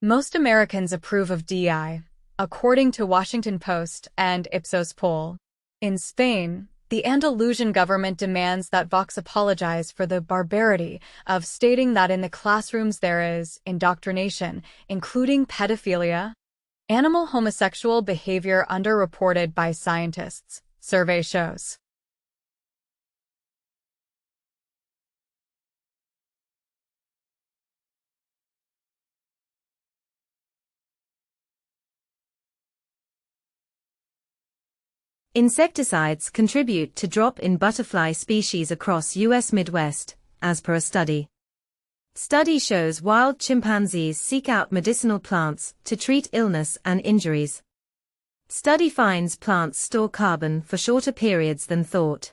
Most Americans approve of DI, according to Washington Post and Ipsos poll. In Spain, the Andalusian government demands that Vox apologize for the barbarity of stating that in the classrooms there is indoctrination, including pedophilia. Animal homosexual behavior underreported by scientists, survey shows. Insecticides contribute to drop in butterfly species across U.S. Midwest, as per a study. Study shows wild chimpanzees seek out medicinal plants to treat illness and injuries. Study finds plants store carbon for shorter periods than thought.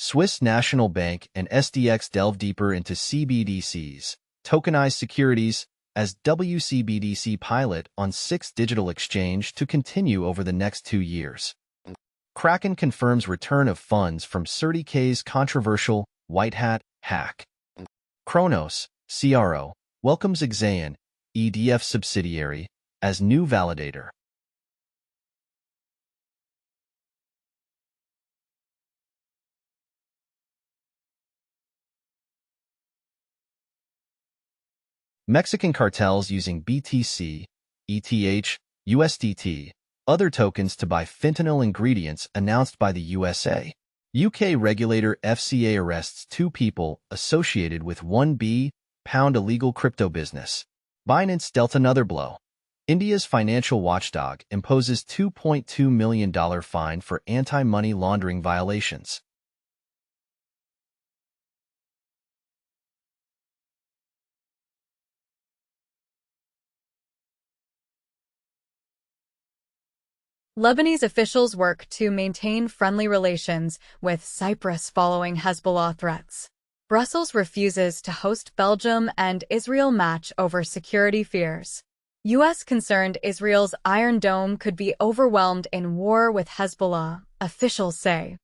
Swiss National Bank and SDX delve deeper into CBDCs, tokenized securities, as WCBDC pilot on 6th digital exchange to continue over the next 2 years. Kraken confirms return of funds from CertiK's controversial white hat hack. Kronos, CRO, welcomes Exaon, EDF subsidiary, as new validator. Mexican cartels using BTC, ETH, USDT, other tokens to buy fentanyl ingredients announced by the USA. UK regulator FCA arrests 2 people associated with £1 billion illegal crypto business. Binance dealt another blow. India's financial watchdog imposes $2.2 million fine for anti-money laundering violations. Lebanese officials work to maintain friendly relations with Cyprus following Hezbollah threats. Brussels refuses to host Belgium and Israel match over security fears. U.S. concerned Israel's Iron Dome could be overwhelmed in war with Hezbollah, officials say.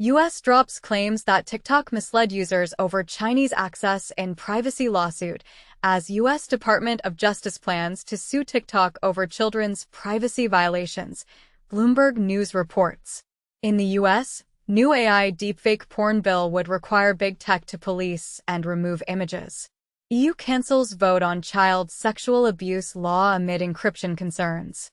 U.S. drops claims that TikTok misled users over Chinese access in privacy lawsuit as U.S. Department of Justice plans to sue TikTok over children's privacy violations, Bloomberg News reports. In the U.S., new AI deepfake porn bill would require big tech to police and remove images. EU cancels vote on child sexual abuse law amid encryption concerns.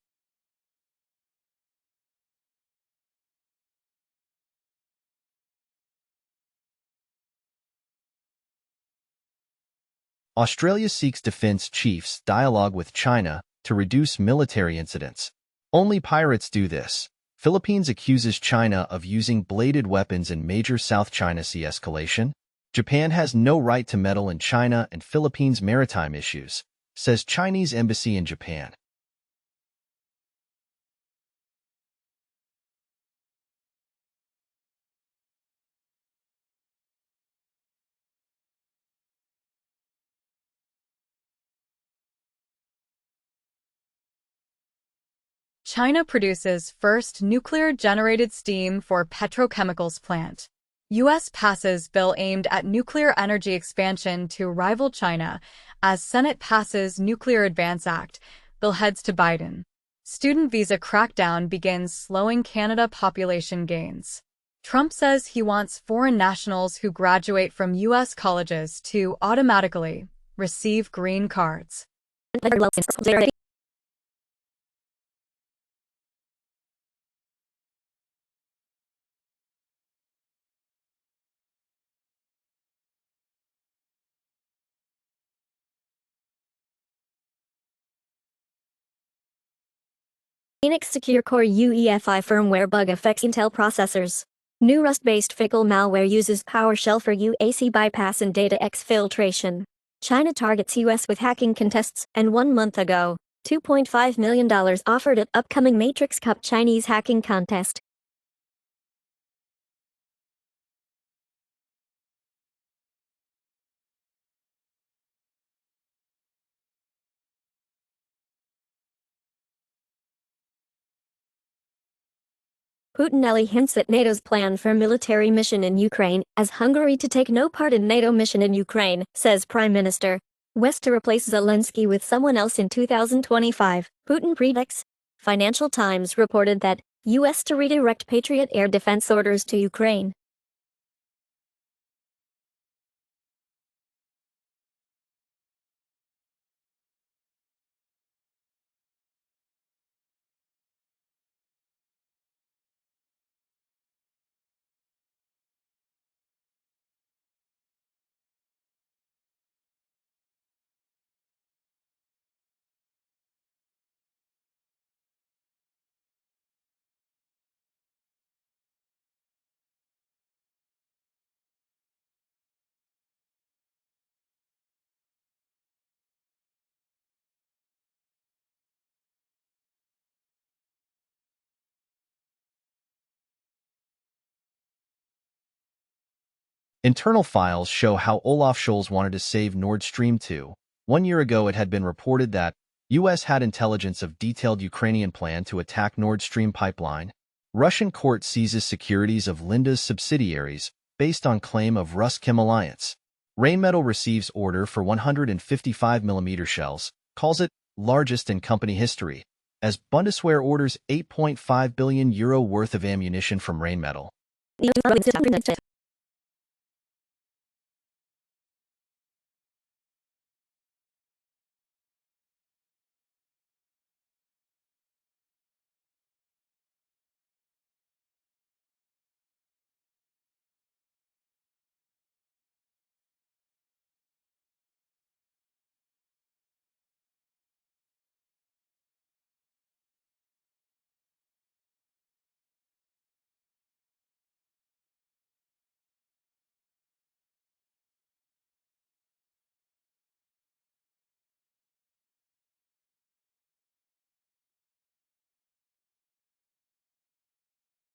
Australia seeks defense chiefs dialogue with China to reduce military incidents. Only pirates do this. Philippines accuses China of using bladed weapons in major South China Sea escalation. Japan has no right to meddle in China and Philippines' maritime issues, says Chinese embassy in Japan. China produces first nuclear-generated steam for petrochemicals plant. U.S. passes bill aimed at nuclear energy expansion to rival China as Senate passes Nuclear Advance Act. Bill heads to Biden. Student visa crackdown begins slowing Canada population gains. Trump says he wants foreign nationals who graduate from U.S. colleges to automatically receive green cards. Linux Secure Core UEFI firmware bug affects Intel processors. New Rust-based fickle malware uses PowerShell for UAC bypass and data exfiltration. China targets US with hacking contests, and 1 month ago, $2.5 million offered at upcoming Matrix Cup Chinese hacking contest. Putin hints at NATO's plan for military mission in Ukraine, as Hungary to take no part in NATO mission in Ukraine, says Prime Minister. West to replace Zelensky with someone else in 2025, Putin predicts. Financial Times reported that U.S. to redirect Patriot air defense orders to Ukraine. Internal files show how Olaf Scholz wanted to save Nord Stream 2. 1 year ago, it had been reported that U.S. had intelligence of detailed Ukrainian plan to attack Nord Stream pipeline. Russian court seizes securities of Linda's subsidiaries based on claim of Ruschem alliance. Rheinmetall receives order for 155mm shells, calls it largest in company history, as Bundeswehr orders €8.5 billion worth of ammunition from Rheinmetall.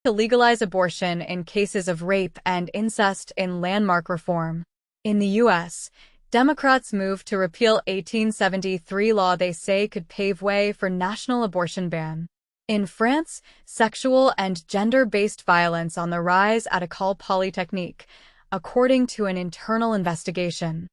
To legalize abortion in cases of rape and incest in landmark reform. In the U.S., Democrats moved to repeal 1873 law they say could pave way for national abortion ban. In France, sexual and gender-based violence on the rise at École Polytechnique, according to an internal investigation.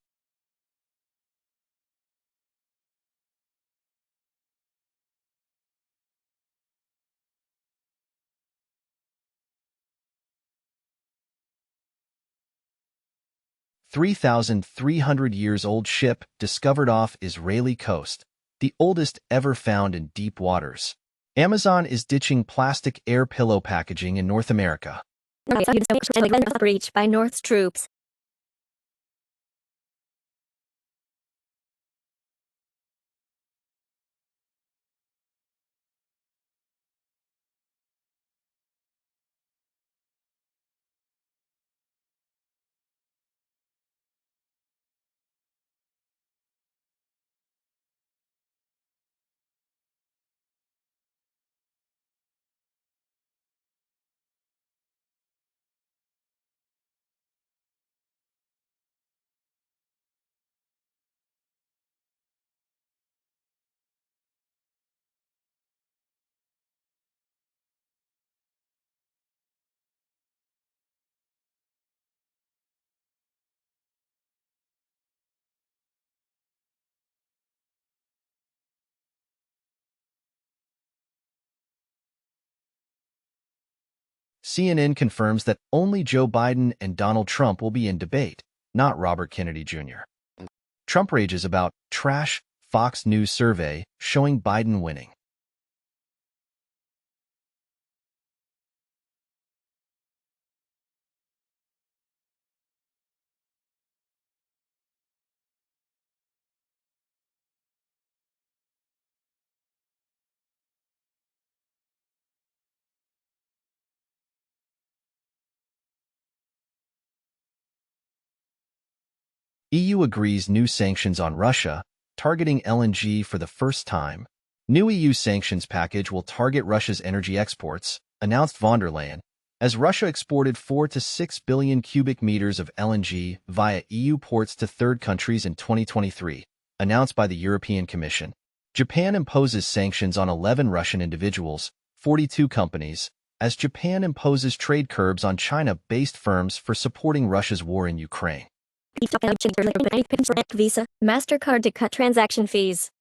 $3,300-years-old ship discovered off Israeli coast, the oldest ever found in deep waters. Amazon is ditching plastic air pillow packaging in North America. Breach by North's troops. CNN confirms that only Joe Biden and Donald Trump will be in debate, not Robert Kennedy Jr. Trump rages about trash Fox News survey showing Biden winning. EU agrees new sanctions on Russia, targeting LNG for the first time. New EU sanctions package will target Russia's energy exports, announced von der Leyen, as Russia exported 4 to 6 billion cubic meters of LNG via EU ports to third countries in 2023, announced by the European Commission. Japan imposes sanctions on 11 Russian individuals, 42 companies, as Japan imposes trade curbs on China-based firms for supporting Russia's war in Ukraine. Visa, MasterCard to cut transaction fees.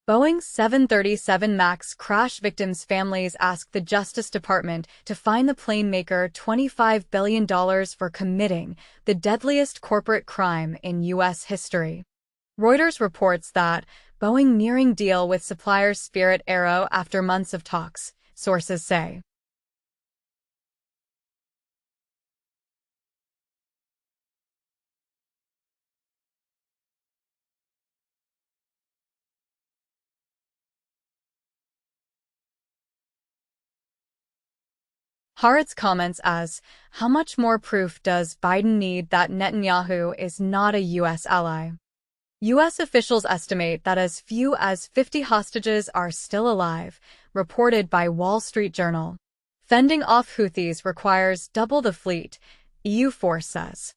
Boeing 737 MAX crash victims' families ask the Justice Department to fine the plane maker $25 billion for committing the deadliest corporate crime in U.S. history. Reuters reports that Boeing nearing deal with supplier Spirit Aero after months of talks, sources say. Haaretz comments as, how much more proof does Biden need that Netanyahu is not a U.S. ally? U.S. officials estimate that as few as 50 hostages are still alive, reported by Wall Street Journal. Fending off Houthis requires double the fleet, EU force says.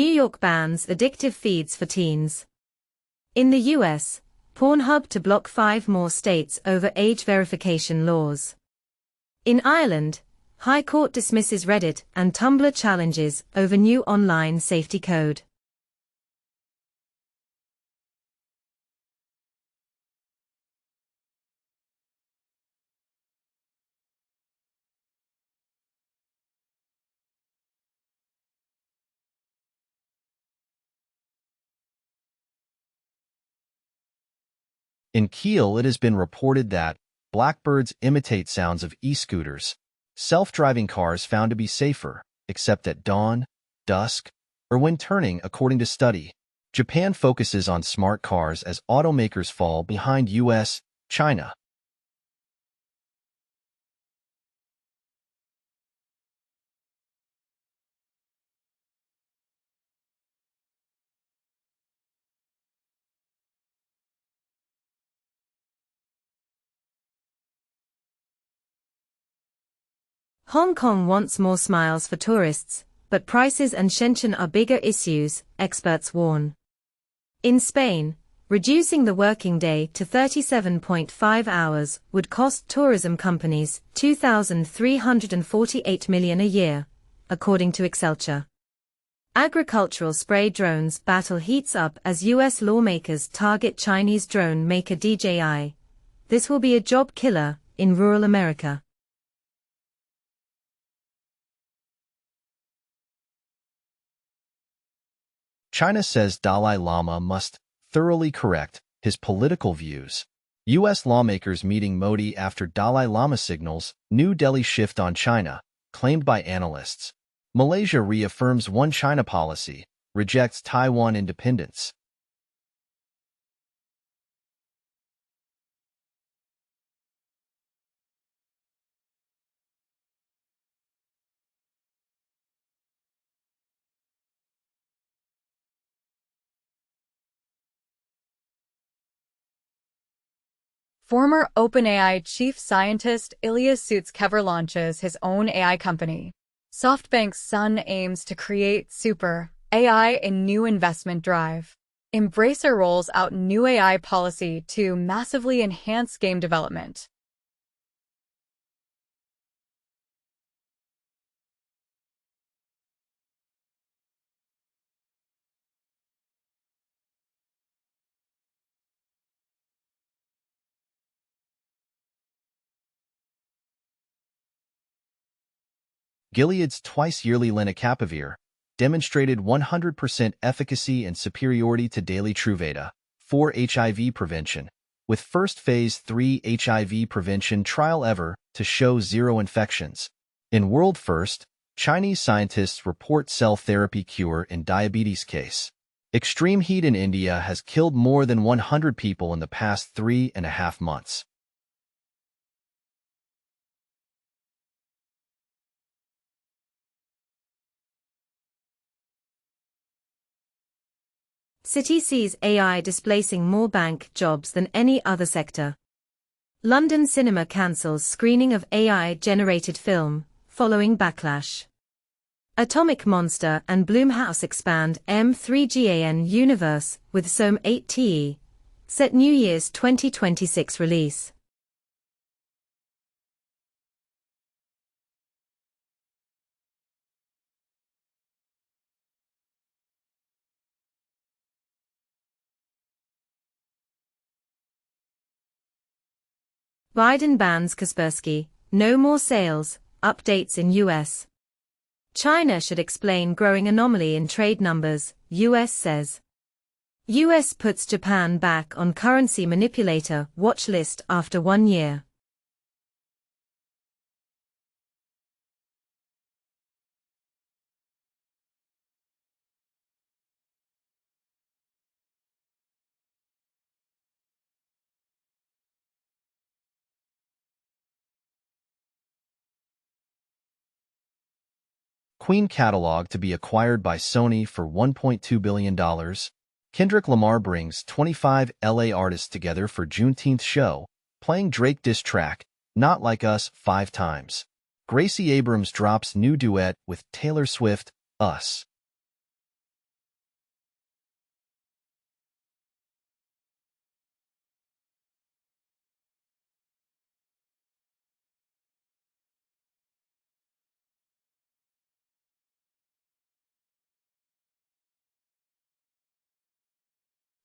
New York bans addictive feeds for teens. In the U.S., Pornhub to block 5 more states over age verification laws. In Ireland, High Court dismisses Reddit and Tumblr challenges over new online safety code. In Kiel, it has been reported that blackbirds imitate sounds of e-scooters. Self-driving cars found to be safer, except at dawn, dusk, or when turning, according to study. Japan focuses on smart cars as automakers fall behind U.S., China. Hong Kong wants more smiles for tourists, but prices and Shenzhen are bigger issues, experts warn. In Spain, reducing the working day to 37.5 hours would cost tourism companies $2,348 million a year, according to Excelsior. Agricultural spray drones battle heats up as U.S. lawmakers target Chinese drone maker DJI. This will be a job killer in rural America. China says Dalai Lama must thoroughly correct his political views. U.S. lawmakers meeting Modi after Dalai Lama signals New Delhi shift on China, claimed by analysts. Malaysia reaffirms One China policy, rejects Taiwan independence. Former OpenAI chief scientist Ilya Sutskever launches his own AI company. SoftBank's Sun aims to create super AI in new investment drive. Embracer rolls out new AI policy to massively enhance game development. Gilead's twice-yearly lenacapavir demonstrated 100% efficacy and superiority to daily Truvada for HIV prevention, with first Phase 3 HIV prevention trial ever to show zero infections. In world first, Chinese scientists report cell therapy cure in diabetes case. Extreme heat in India has killed more than 100 people in the past 3.5 months. City sees AI displacing more bank jobs than any other sector. London cinema cancels screening of AI-generated film, following backlash. Atomic Monster and Blumhouse expand M3GAN universe with SOM 8TE, set New Year's 2026 release. Biden bans Kaspersky, no more sales, updates in U.S. China should explain growing anomaly in trade numbers, U.S. says. U.S. puts Japan back on currency manipulator watch list after 1 year. Queen catalog to be acquired by Sony for $1.2 billion. Kendrick Lamar brings 25 LA artists together for Juneteenth show, playing Drake diss track, Not Like Us, 5 times. Gracie Abrams drops new duet with Taylor Swift, Us.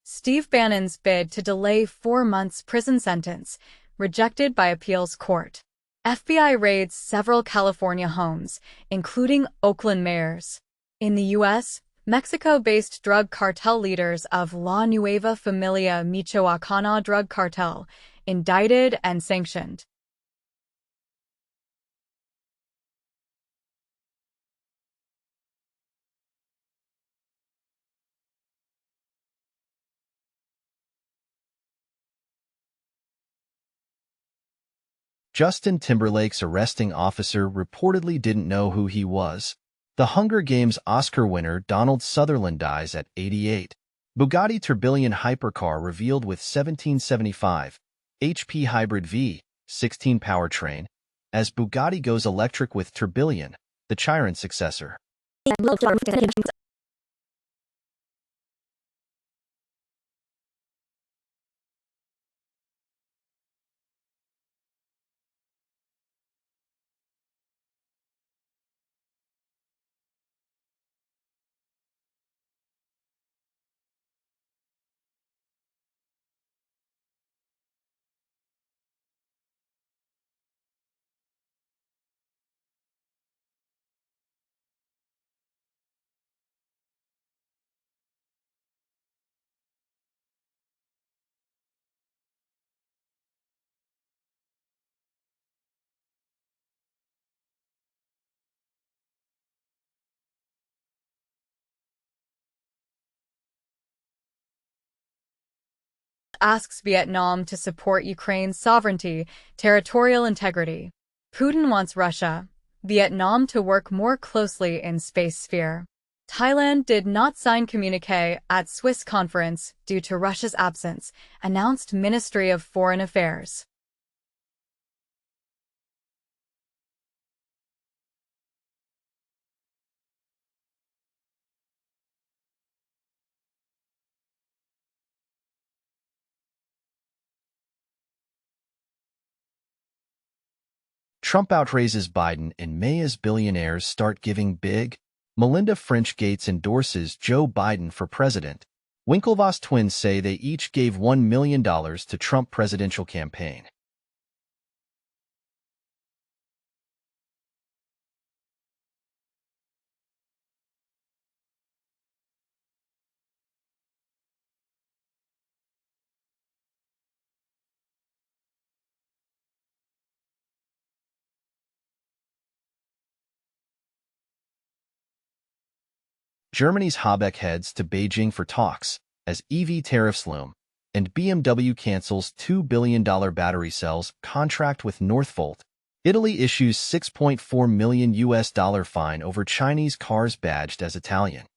Steve Bannon's bid to delay 4 months prison sentence, rejected by appeals court. FBI raids several California homes, including Oakland mayor's. In the U.S., Mexico-based drug cartel leaders of La Nueva Familia Michoacana drug cartel, indicted and sanctioned. Justin Timberlake's arresting officer reportedly didn't know who he was. The Hunger Games Oscar winner Donald Sutherland dies at 88. Bugatti Tourbillon hypercar revealed with 1775 HP hybrid V16 powertrain, as Bugatti goes electric with Tourbillon, the Chiron successor. asks Vietnam to support Ukraine's sovereignty, territorial integrity. Putin wants Russia, Vietnam to work more closely in space sphere. Thailand did not sign communique at Swiss conference due to Russia's absence, announced Ministry of Foreign Affairs. Trump outraises Biden in May as billionaires start giving big. Melinda French Gates endorses Joe Biden for president. Winklevoss twins say they each gave $1 million to Trump presidential campaign. Germany's Habeck heads to Beijing for talks as EV tariffs loom, and BMW cancels $2 billion battery cells contract with Northvolt. Italy issues $6.4 million fine over Chinese cars badged as Italian.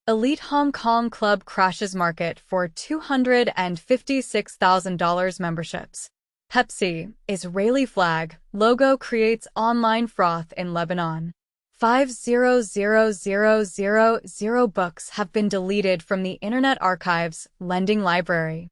Elite Hong Kong club crashes market for $256,000 memberships. Pepsi, Israeli flag, logo creates online froth in Lebanon. 500,000 books have been deleted from the Internet Archive's lending library.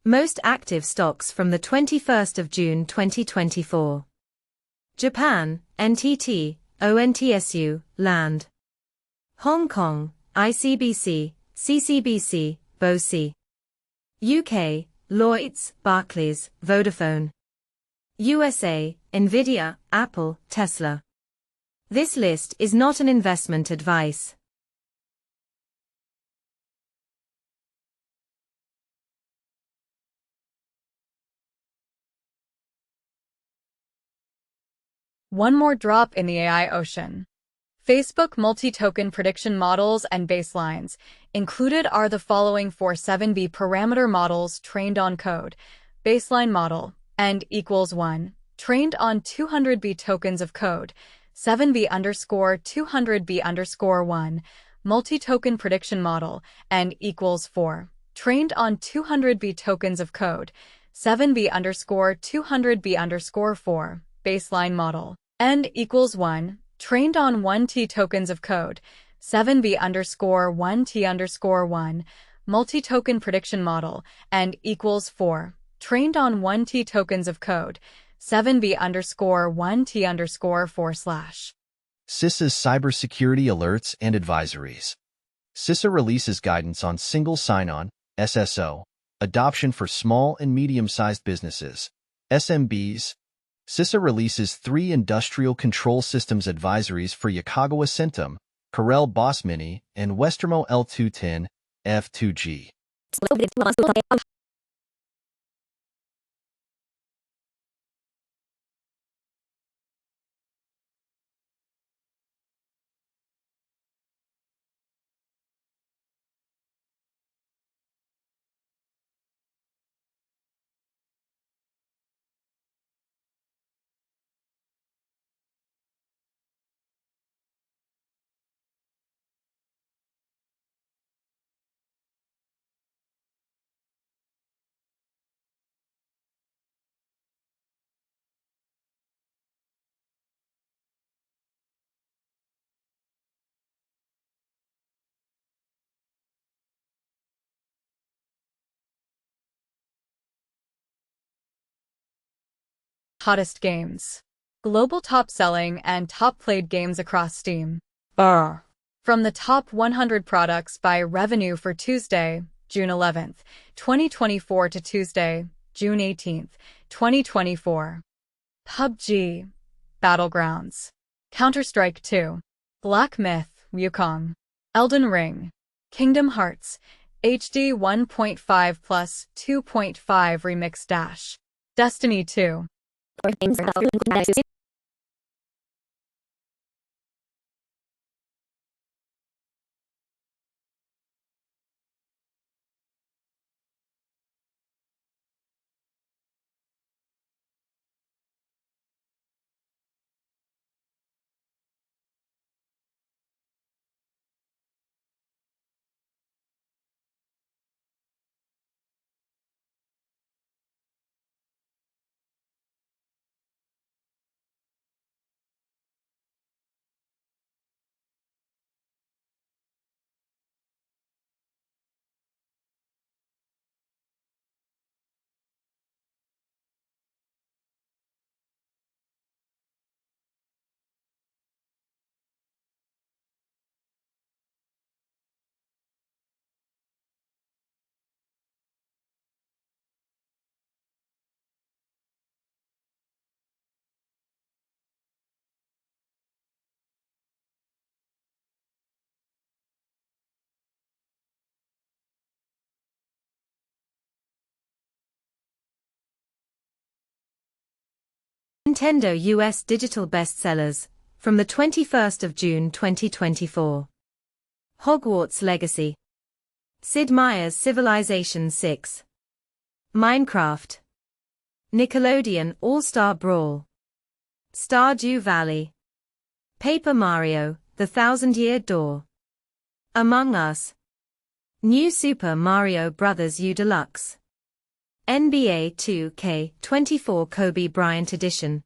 Most active stocks from the 21st of June 2024. Japan, NTT, ONTSU, Land. Hong Kong, ICBC, CCBC, BOC. UK, Lloyds, Barclays, Vodafone. USA, Nvidia, Apple, Tesla. This list is not an investment advice. One more drop in the AI ocean. Facebook multi-token prediction models and baselines. Included are the following for 7B parameter models trained on code. Baseline model, and equals 1, trained on 200B tokens of code. 7B_200B_1, multi-token prediction model, and equals 4, trained on 200B tokens of code. 7B_200B_4, baseline model, and equals 1, trained on 1T tokens of code. 7B_1T_1, multi-token prediction model, and equals 4, trained on 1T tokens of code. 7B_1T_4/. CISA's cybersecurity alerts and advisories. CISA releases guidance on single sign-on, SSO, adoption for small and medium-sized businesses, SMBs. CISA releases 3 industrial control systems advisories for Yaskawa Centum, Carrel Boss Mini, and Westermo L210, F2G. Hottest games. Global top-selling and top-played games across Steam. From the top 100 products by revenue for Tuesday, June 11th, 2024 to Tuesday, June 18th, 2024. PUBG, Battlegrounds. Counter-Strike 2. Black Myth, Wukong. Elden Ring. Kingdom Hearts, HD 1.5 plus 2.5 Remix Dash. Destiny 2. Nintendo US Digital Bestsellers, from the 21st of June 2024. Hogwarts Legacy. Sid Meier's Civilization VI. Minecraft. Nickelodeon All-Star Brawl. Stardew Valley. Paper Mario, The Thousand-Year Door. Among Us. New Super Mario Bros. U Deluxe. NBA 2K24 Kobe Bryant Edition.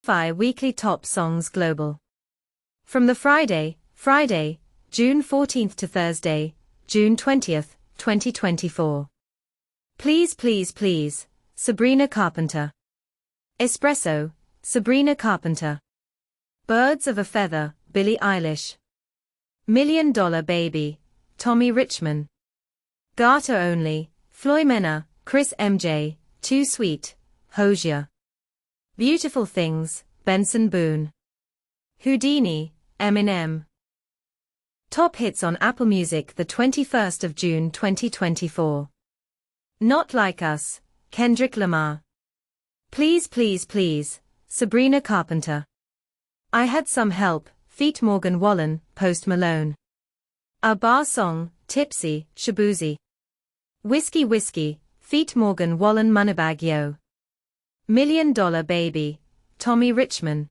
Weekly Top Songs Global. From the Friday, June 14th to Thursday, June 20th, 2024. Please Please Please, Sabrina Carpenter. Espresso, Sabrina Carpenter. Birds of a Feather, Billie Eilish. $1 Million Baby, Tommy Richman. Garter Only, Floy Mena, Chris MJ, Too Sweet, Hosier. Beautiful Things, Benson Boone. Houdini, Eminem. Top Hits on Apple Music the 21st of June 2024. Not Like Us, Kendrick Lamar. Please Please Please, Sabrina Carpenter. I Had Some Help, feat. Morgan Wallen, Post Malone. A Bar Song, Tipsy, Shabuzi. Whiskey Whiskey, feat. Morgan Wallen Moneybag Yo. $1 Million Baby, Tommy Richman.